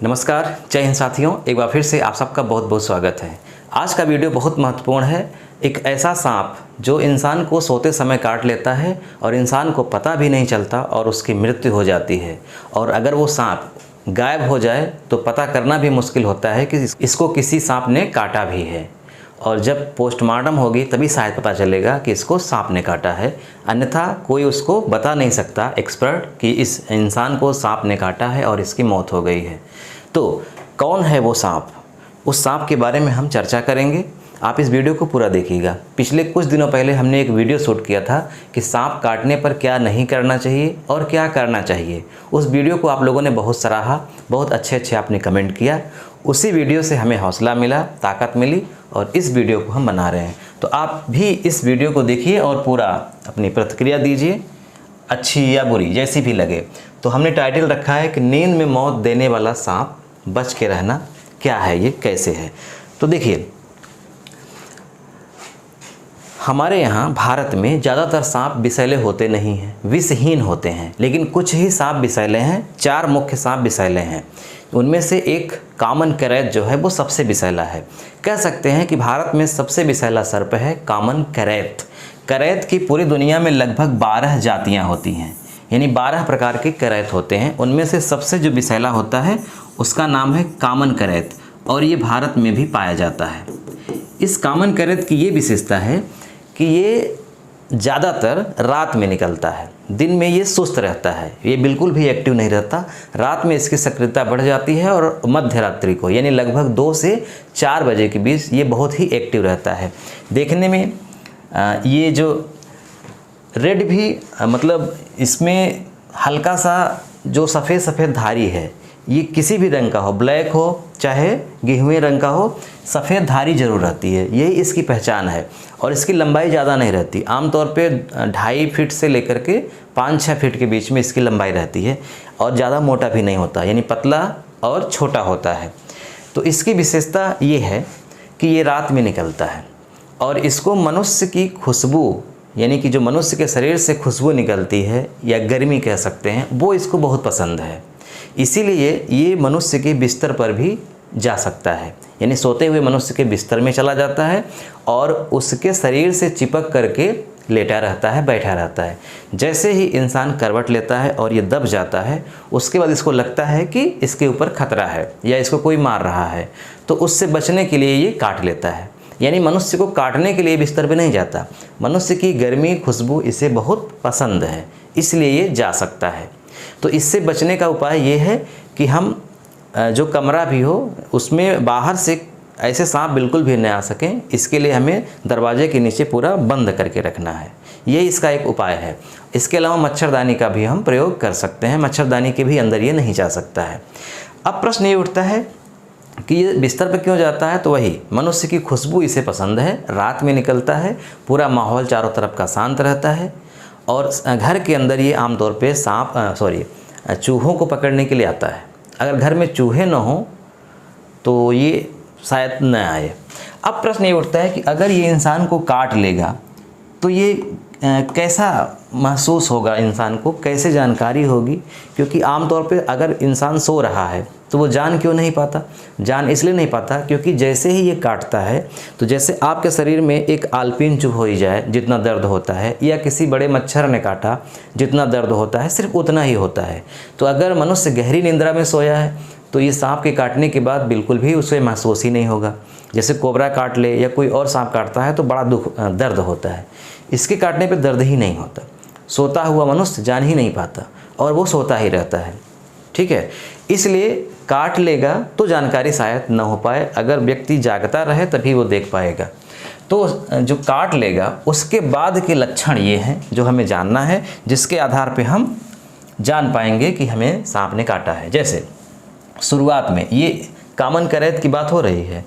नमस्कार, जय हिंद साथियों। एक बार फिर से आप सबका बहुत बहुत स्वागत है। आज का वीडियो बहुत महत्वपूर्ण है। एक ऐसा सांप जो इंसान को सोते समय काट लेता है और इंसान को पता भी नहीं चलता और उसकी मृत्यु हो जाती है। और अगर वो सांप गायब हो जाए तो पता करना भी मुश्किल होता है कि इसको किसी सांप ने काटा भी है। और जब पोस्टमार्टम होगी तभी शायद पता चलेगा कि इसको सांप ने काटा है, अन्यथा कोई उसको बता नहीं सकता एक्सपर्ट कि इस इंसान को सांप ने काटा है और इसकी मौत हो गई है। तो कौन है वो सांप? उस सांप के बारे में हम चर्चा करेंगे। आप इस वीडियो को पूरा देखिएगा। पिछले कुछ दिनों पहले हमने एक वीडियो शूट किया था कि सांप काटने पर क्या नहीं करना चाहिए और क्या करना चाहिए। उस वीडियो को आप लोगों ने बहुत सराहा, बहुत अच्छे आपने कमेंट किया। उसी वीडियो से हमें हौसला मिला, ताकत मिली और इस वीडियो को हम बना रहे हैं। तो आप भी इस वीडियो को देखिए और पूरा अपनी प्रतिक्रिया दीजिए, अच्छी या बुरी जैसी भी लगे। तो हमने टाइटल रखा है कि नींद में मौत देने वाला सांप, बच के रहना। क्या है ये, कैसे है? तो देखिए, हमारे यहाँ भारत में ज़्यादातर सांप विषैले होते नहीं हैं, विषहीन होते हैं, लेकिन कुछ ही सांप विषैले हैं। 4 मुख्य सांप विषैले हैं। उनमें से एक कॉमन करैत जो है वो सबसे विषैला है। कह सकते हैं कि भारत में सबसे विषैला सर्प है कॉमन करैत। करैत की पूरी दुनिया में लगभग 12 जातियाँ होती हैं, यानी 12 प्रकार के करैत होते हैं। उनमें से सबसे जो विषैला होता है उसका नाम है कॉमन करैत और ये भारत में भी पाया जाता है। इस कॉमन करैत की ये विशेषता है कि ये ज़्यादातर रात में निकलता है। दिन में ये सुस्त रहता है, ये बिल्कुल भी एक्टिव नहीं रहता। रात में इसकी सक्रियता बढ़ जाती है और मध्य रात्रि को यानी लगभग 2 से 4 बजे के बीच ये बहुत ही एक्टिव रहता है। देखने में ये जो रेड भी मतलब इसमें हल्का सा जो सफ़ेद धारी है, ये किसी भी रंग का हो, ब्लैक हो चाहे गेहुए रंग का हो, सफ़ेद धारी जरूर रहती है। यही इसकी पहचान है। और इसकी लंबाई ज़्यादा नहीं रहती। आमतौर पे 2.5 फीट से लेकर के 5-6 फीट के बीच में इसकी लंबाई रहती है और ज़्यादा मोटा भी नहीं होता, यानी पतला और छोटा होता है। तो इसकी विशेषता ये है कि ये रात में निकलता है और इसको मनुष्य की खुशबू, यानी कि जो मनुष्य के शरीर से खुशबू निकलती है या गर्मी कह सकते हैं, वो इसको बहुत पसंद है। इसीलिए ये मनुष्य के बिस्तर पर भी जा सकता है, यानी सोते हुए मनुष्य के बिस्तर में चला जाता है और उसके शरीर से चिपक करके लेटा रहता है, बैठा रहता है। जैसे ही इंसान करवट लेता है और ये दब जाता है, उसके बाद इसको लगता है कि इसके ऊपर खतरा है या इसको कोई मार रहा है, तो उससे बचने के लिए ये काट लेता है। यानी मनुष्य को काटने के लिए बिस्तर पे नहीं जाता। मनुष्य की गर्मी, खुशबू इसे बहुत पसंद है, इसलिए ये जा सकता है। तो इससे बचने का उपाय ये है कि हम जो कमरा भी हो उसमें बाहर से ऐसे सांप बिल्कुल भी न आ सकें। इसके लिए हमें दरवाजे के नीचे पूरा बंद करके रखना है। ये इसका एक उपाय है। इसके अलावा मच्छरदानी का भी हम प्रयोग कर सकते हैं। मच्छरदानी के भी अंदर ये नहीं जा सकता है। अब प्रश्न ये उठता है कि ये बिस्तर पर क्यों जाता है? तो वही, मनुष्य की खुशबू इसे पसंद है, रात में निकलता है, पूरा माहौल चारों तरफ का शांत रहता है और घर के अंदर ये आमतौर पे चूहों को पकड़ने के लिए आता है। अगर घर में चूहे न हो तो ये शायद न आए। अब प्रश्न ये उठता है कि अगर ये इंसान को काट लेगा तो ये कैसा महसूस होगा, इंसान को कैसे जानकारी होगी? क्योंकि आमतौर पे अगर इंसान सो रहा है तो वो जान क्यों नहीं पाता? जान इसलिए नहीं पाता क्योंकि जैसे ही ये काटता है तो जैसे आपके शरीर में एक आलपीन चुभ हो जाए जितना दर्द होता है, या किसी बड़े मच्छर ने काटा जितना दर्द होता है, सिर्फ उतना ही होता है। तो अगर मनुष्य गहरी निंद्रा में सोया है तो ये सांप के काटने के बाद बिल्कुल भी उसे महसूस ही नहीं होगा। जैसे कोबरा काट ले या कोई और सांप काटता है तो बड़ा दर्द होता है, इसके काटने पे दर्द ही नहीं होता। सोता हुआ मनुष्य जान ही नहीं पाता और वो सोता ही रहता है। ठीक है, इसलिए काट लेगा तो जानकारी शायद न हो पाए। अगर व्यक्ति जागता रहे तभी वो देख पाएगा। तो जो काट लेगा उसके बाद के लक्षण ये हैं जो हमें जानना है, जिसके आधार पे हम जान पाएंगे कि हमें सांप ने काटा है। जैसे शुरुआत में, ये कॉमन करैत की बात हो रही है,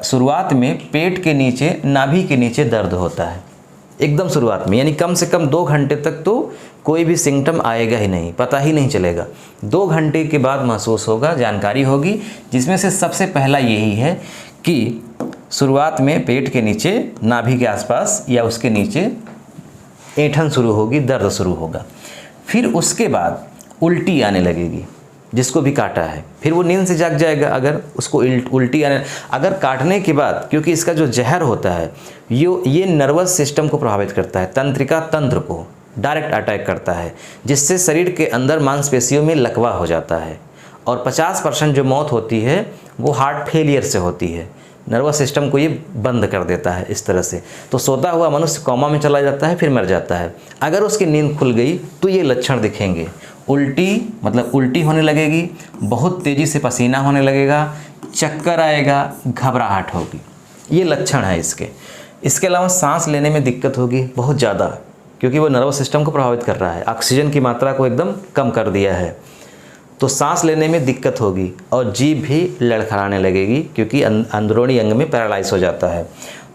शुरुआत में पेट के नीचे, नाभि के नीचे दर्द होता है एकदम शुरुआत में, यानी कम से कम 2 घंटे तक तो कोई भी सिम्टम आएगा ही नहीं, पता ही नहीं चलेगा। 2 घंटे के बाद महसूस होगा, जानकारी होगी, जिसमें से सबसे पहला यही है कि शुरुआत में पेट के नीचे, नाभि के आसपास या उसके नीचे ऐंठन शुरू होगी, दर्द शुरू होगा। फिर उसके बाद उल्टी आने लगेगी, जिसको भी काटा है, फिर वो नींद से जाग जाएगा। अगर उसको उल्टी आने, अगर काटने के बाद, क्योंकि इसका जो जहर होता है ये नर्वस सिस्टम को प्रभावित करता है, तंत्रिका तंत्र को डायरेक्ट अटैक करता है, जिससे शरीर के अंदर मांसपेशियों में लकवा हो जाता है। और 50% जो मौत होती है वो हार्ट फेलियर से होती है। नर्वस सिस्टम को ये बंद कर देता है इस तरह से। तो सोता हुआ मनुष्य कोमा में चला जाता है, फिर मर जाता है। अगर उसकी नींद खुल गई तो ये लक्षण दिखेंगे। उल्टी मतलब उल्टी होने लगेगी, बहुत तेज़ी से पसीना होने लगेगा, चक्कर आएगा, घबराहट होगी, ये लक्षण है इसके। इसके अलावा सांस लेने में दिक्कत होगी बहुत ज़्यादा, क्योंकि वो नर्वस सिस्टम को प्रभावित कर रहा है, ऑक्सीजन की मात्रा को एकदम कम कर दिया है। तो सांस लेने में दिक्कत होगी और जीभ भी लड़खड़ाने लगेगी, क्योंकि अंदरूनी अंग में पैरालाइज हो जाता है।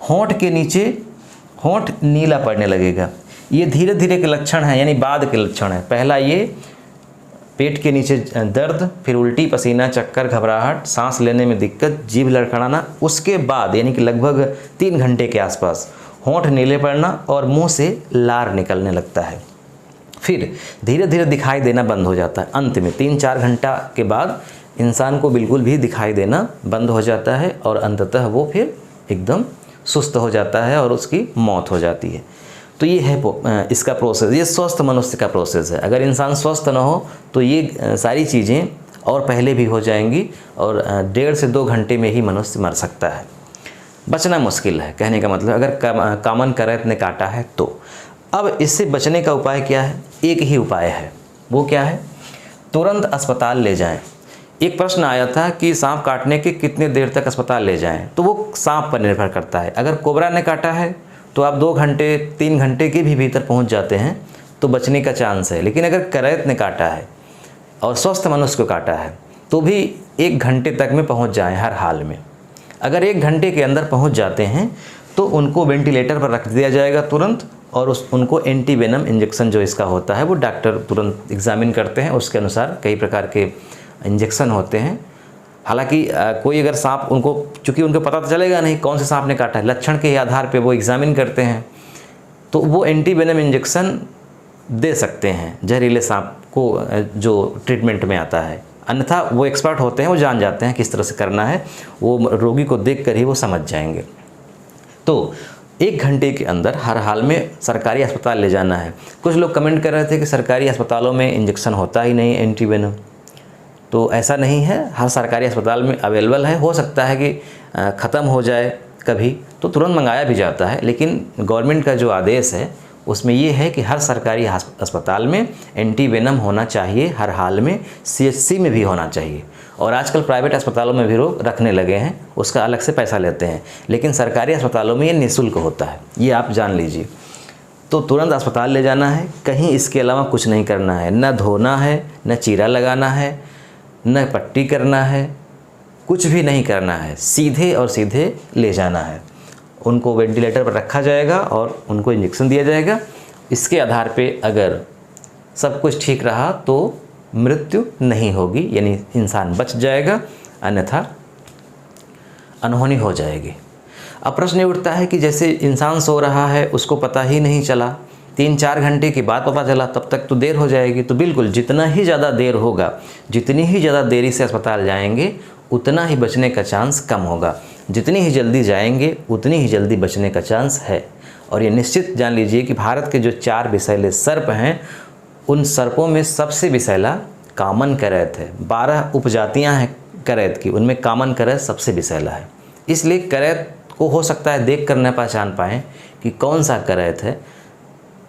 होंठ के नीचे होंठ नीला पड़ने लगेगा। ये धीरे धीरे के लक्षण हैं, यानी बाद के लक्षण हैं। पहला ये पेट के नीचे दर्द, फिर उल्टी, पसीना, चक्कर, घबराहट, सांस लेने में दिक्कत, जीभ लड़खड़ाना। उसके बाद यानी कि लगभग 3 घंटे के आसपास होंठ नीले पड़ना और मुंह से लार निकलने लगता है। फिर धीरे धीरे दिखाई देना बंद हो जाता है। अंत में 3-4 घंटा के बाद इंसान को बिल्कुल भी दिखाई देना बंद हो जाता है और अंततः वो फिर एकदम सुस्त हो जाता है और उसकी मौत हो जाती है। तो ये है इसका प्रोसेस, ये स्वस्थ मनुष्य का प्रोसेस है। अगर इंसान स्वस्थ न हो तो ये सारी चीज़ें और पहले भी हो जाएंगी और 1.5 से 2 घंटे में ही मनुष्य मर सकता है। बचना मुश्किल है, कहने का मतलब अगर कामन करैत ने काटा है तो। अब इससे बचने का उपाय क्या है? एक ही उपाय है, वो क्या है? तुरंत अस्पताल ले जाएं। एक प्रश्न आया था कि सांप काटने के कितने देर तक अस्पताल ले जाएं, तो वो सांप पर निर्भर करता है। अगर कोबरा ने काटा है तो आप 2 घंटे 3 घंटे के भी भीतर पहुंच जाते हैं तो बचने का चांस है। लेकिन अगर करैत ने काटा है और स्वस्थ मनुष्य को काटा है तो भी 1 घंटे तक में पहुँच जाएँ हर हाल में। अगर 1 घंटे के अंदर पहुँच जाते हैं तो उनको वेंटिलेटर पर रख दिया जाएगा तुरंत, और उनको एंटीवेनम इंजेक्शन जो इसका होता है वो डॉक्टर तुरंत एग्जामिन करते हैं। उसके अनुसार कई प्रकार के इंजेक्शन होते हैं। हालांकि कोई अगर सांप उनको, चूँकि उनको पता तो चलेगा नहीं कौन से सांप ने काटा है, लक्षण के आधार पे वो एग्जामिन करते हैं, तो वो एंटीवेनम इंजेक्शन दे सकते हैं जहरीले सांप को जो ट्रीटमेंट में आता है। अन्यथा वो एक्सपर्ट होते हैं, वो जान जाते हैं किस तरह से करना है, वो रोगी को देख कर ही वो समझ जाएंगे। तो 1 घंटे के अंदर हर हाल में सरकारी अस्पताल ले जाना है। कुछ लोग कमेंट कर रहे थे कि सरकारी अस्पतालों में इंजेक्शन होता ही नहीं एंटीवेनम, तो ऐसा नहीं है, हर सरकारी अस्पताल में अवेलेबल है। हो सकता है कि ख़त्म हो जाए कभी तो तुरंत मंगाया भी जाता है, लेकिन गवर्नमेंट का जो आदेश है उसमें ये है कि हर सरकारी अस्पताल में एंटीवेनम होना चाहिए हर हाल में, CHC में भी होना चाहिए। और आजकल प्राइवेट अस्पतालों में भी लोग रखने लगे हैं, उसका अलग से पैसा लेते हैं, लेकिन सरकारी अस्पतालों में ये निःशुल्क होता है, ये आप जान लीजिए। तो तुरंत अस्पताल ले जाना है, कहीं इसके अलावा कुछ नहीं करना है। न धोना है, न चीरा लगाना है, न पट्टी करना है, कुछ भी नहीं करना है, सीधे और सीधे ले जाना है। उनको वेंटिलेटर पर रखा जाएगा और उनको इंजेक्शन दिया जाएगा। इसके आधार पे अगर सब कुछ ठीक रहा तो मृत्यु नहीं होगी, यानी इंसान बच जाएगा, अन्यथा अनहोनी हो जाएगी। अब प्रश्न उठता है कि जैसे इंसान सो रहा है, उसको पता ही नहीं चला, 3-4 घंटे के बाद पता चला, तब तक तो देर हो जाएगी। तो बिल्कुल जितना ही ज़्यादा देर होगा, जितनी ही ज़्यादा देरी से अस्पताल जाएंगे, उतना ही बचने का चांस कम होगा। जितनी ही जल्दी जाएंगे उतनी ही जल्दी बचने का चांस है। और ये निश्चित जान लीजिए कि भारत के जो 4 विषैले सर्प हैं, उन सर्पों में सबसे विषैला कामन करैत है। 12 उपजातियां हैं करैत की, उनमें कामन करैत सबसे विषैला है। इसलिए करैत को हो सकता है देख कर न पहचान पाएँ कि कौन सा करैत है,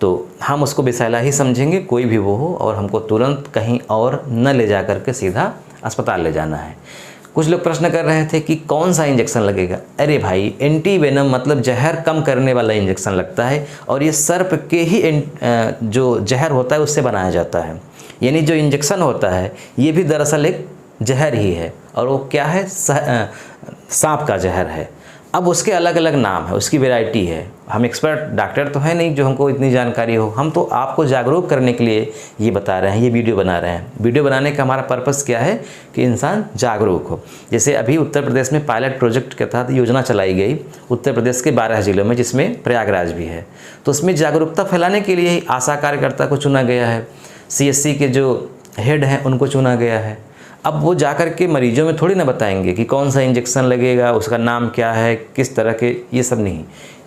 तो हम उसको विषैला ही समझेंगे, कोई भी वो हो, और हमको तुरंत कहीं और न ले जा कर के सीधा अस्पताल ले जाना है। कुछ लोग प्रश्न कर रहे थे कि कौन सा इंजेक्शन लगेगा। अरे भाई, एंटीवेनम मतलब जहर कम करने वाला इंजेक्शन लगता है, और ये सर्प के ही जो जहर होता है उससे बनाया जाता है। यानी जो इंजेक्शन होता है ये भी दरअसल एक जहर ही है, और वो क्या है, सांप का जहर है। अब उसके अलग अलग नाम है, उसकी वैरायटी है। हम एक्सपर्ट डॉक्टर तो है नहीं जो हमको इतनी जानकारी हो, हम तो आपको जागरूक करने के लिए ये बता रहे हैं, ये वीडियो बना रहे हैं। वीडियो बनाने का हमारा पर्पस क्या है कि इंसान जागरूक हो। जैसे अभी उत्तर प्रदेश में पायलट प्रोजेक्ट के तहत योजना चलाई गई उत्तर प्रदेश के 12 जिलों में, जिसमें प्रयागराज भी है। तो उसमें जागरूकता फैलाने के लिए ही आशा कार्यकर्ता को चुना गया है, CHC के जो हेड हैं उनको चुना गया है, अब वो जा कर के मरीजों में थोड़ी ना बताएंगे कि कौन सा इंजेक्शन लगेगा, उसका नाम क्या है, किस तरह के, ये सब नहीं।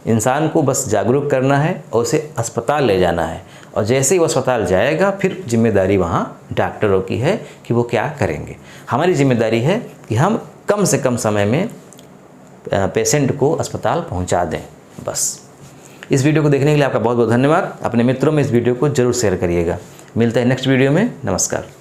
इंसान को बस जागरूक करना है और उसे अस्पताल ले जाना है, और जैसे ही वो अस्पताल जाएगा फिर जिम्मेदारी वहाँ डॉक्टरों की है कि वो क्या करेंगे। हमारी जिम्मेदारी है कि हम कम से कम समय में पेशेंट को अस्पताल पहुँचा दें, बस। इस वीडियो को देखने के लिए आपका बहुत बहुत धन्यवाद। अपने मित्रों में इस वीडियो को जरूर शेयर करिएगा। मिलते हैं नेक्स्ट वीडियो में। नमस्कार।